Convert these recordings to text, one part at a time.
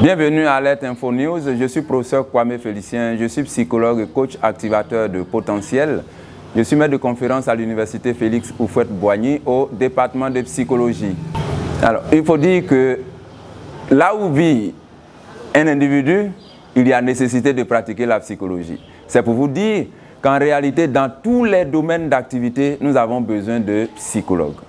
Bienvenue à Alert Info News, je suis professeur Kwame Félicien, je suis psychologue et coach activateur de potentiel. Je suis maître de conférence à l'université Félix Houphouët-Boigny au département de psychologie. Alors, il faut dire que là où vit un individu, il y a nécessité de pratiquer la psychologie. C'est pour vous dire qu'en réalité, dans tous les domaines d'activité, nous avons besoin de psychologues.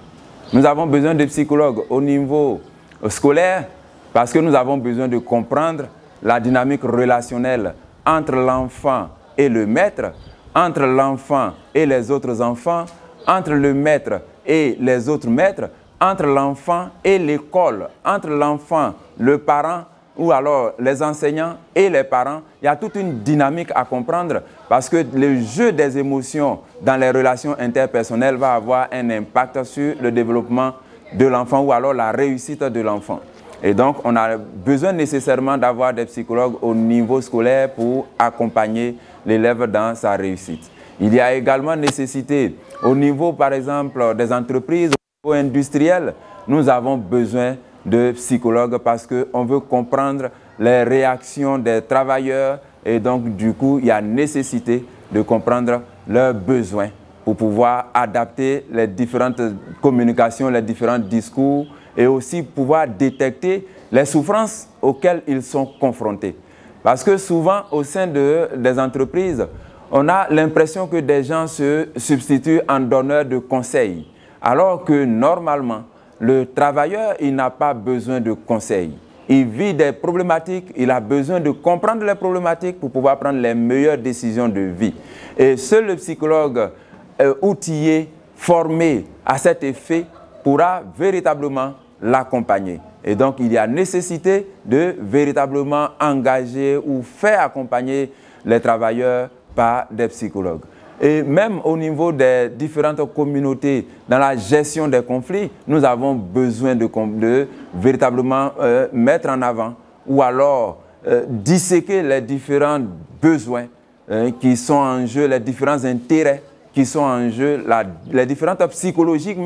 Nous avons besoin de psychologues au niveau scolaire, parce que nous avons besoin de comprendre la dynamique relationnelle entre l'enfant et le maître, entre l'enfant et les autres enfants, entre le maître et les autres maîtres, entre l'enfant et l'école, entre l'enfant, le parent ou alors les enseignants et les parents. Il y a toute une dynamique à comprendre parce que le jeu des émotions dans les relations interpersonnelles va avoir un impact sur le développement de l'enfant ou alors la réussite de l'enfant. Et donc, on a besoin nécessairement d'avoir des psychologues au niveau scolaire pour accompagner l'élève dans sa réussite. Il y a également nécessité au niveau, par exemple, des entreprises, au niveau industriel, nous avons besoin de psychologues parce qu'on veut comprendre les réactions des travailleurs et donc, du coup, il y a nécessité de comprendre leurs besoins pour pouvoir adapter les différentes communications, les différents discours, et aussi pouvoir détecter les souffrances auxquelles ils sont confrontés. Parce que souvent, au sein des entreprises, on a l'impression que des gens se substituent en donneurs de conseils, alors que normalement, le travailleur, il n'a pas besoin de conseils. Il vit des problématiques, il a besoin de comprendre les problématiques pour pouvoir prendre les meilleures décisions de vie. Et seul le psychologue outillé, formé à cet effet, pourra véritablement l'accompagner. Et donc, il y a nécessité de véritablement engager ou faire accompagner les travailleurs par des psychologues. Et même au niveau des différentes communautés, dans la gestion des conflits, nous avons besoin de véritablement mettre en avant ou alors disséquer les différents besoins qui sont en jeu, les différents intérêts qui sont en jeu, les différentes psychologies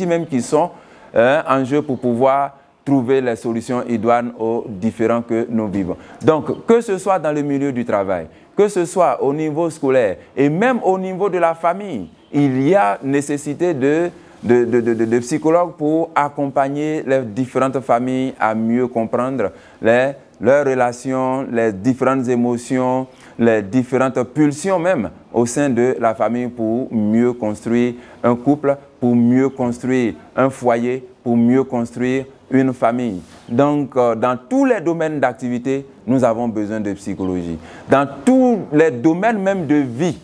même qui sont en jeu pour pouvoir trouver les solutions idoines aux différends que nous vivons. Donc, que ce soit dans le milieu du travail, que ce soit au niveau scolaire et même au niveau de la famille, il y a nécessité de psychologues pour accompagner les différentes familles à mieux comprendre leurs relations, les différentes émotions, les différentes pulsions même au sein de la famille pour mieux construire un couple, pour mieux construire un foyer, pour mieux construire une famille. Donc, dans tous les domaines d'activité, nous avons besoin de psychologie. Dans tous les domaines même de vie,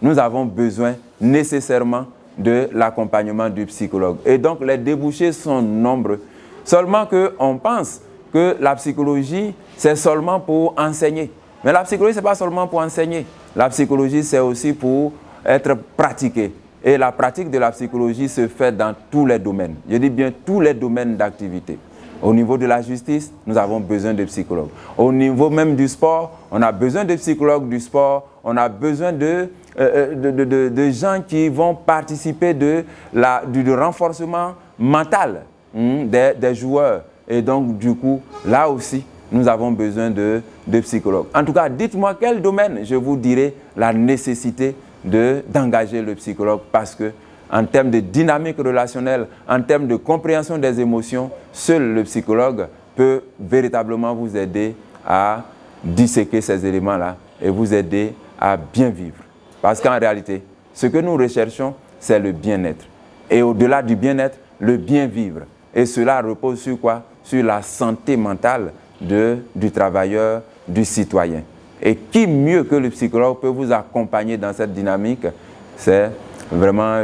nous avons besoin nécessairement de l'accompagnement du psychologue. Et donc, les débouchés sont nombreux. Seulement qu'on pense que la psychologie, c'est seulement pour enseigner. Mais la psychologie, ce n'est pas seulement pour enseigner. La psychologie, c'est aussi pour être pratiquée. Et la pratique de la psychologie se fait dans tous les domaines. Je dis bien tous les domaines d'activité. Au niveau de la justice, nous avons besoin de psychologues. Au niveau même du sport, on a besoin de psychologues du sport. On a besoin de gens qui vont participer du renforcement mental des joueurs. Et donc, du coup, là aussi, nous avons besoin de psychologues. En tout cas, dites-moi quel domaine, je vous dirai la nécessité d'engager le psychologue parce que en termes de dynamique relationnelle, en termes de compréhension des émotions, seul le psychologue peut véritablement vous aider à disséquer ces éléments-là et vous aider à bien vivre. Parce qu'en réalité, ce que nous recherchons, c'est le bien-être. Et au-delà du bien-être, le bien-vivre. Et cela repose sur quoi? Sur la santé mentale du travailleur, du citoyen. Et qui mieux que le psychologue peut vous accompagner dans cette dynamique? C'est vraiment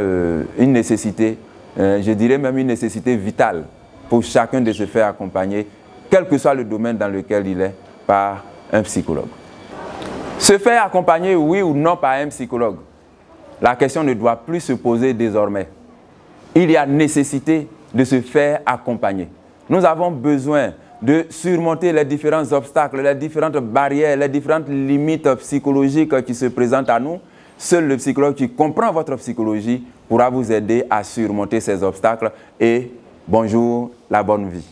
une nécessité, je dirais même une nécessité vitale pour chacun de se faire accompagner, quel que soit le domaine dans lequel il est, par un psychologue. Se faire accompagner, oui ou non, par un psychologue, la question ne doit plus se poser désormais. Il y a nécessité de se faire accompagner. Nous avons besoin de surmonter les différents obstacles, les différentes barrières, les différentes limites psychologiques qui se présentent à nous. Seul le psychologue qui comprend votre psychologie pourra vous aider à surmonter ces obstacles et bonjour, la bonne vie.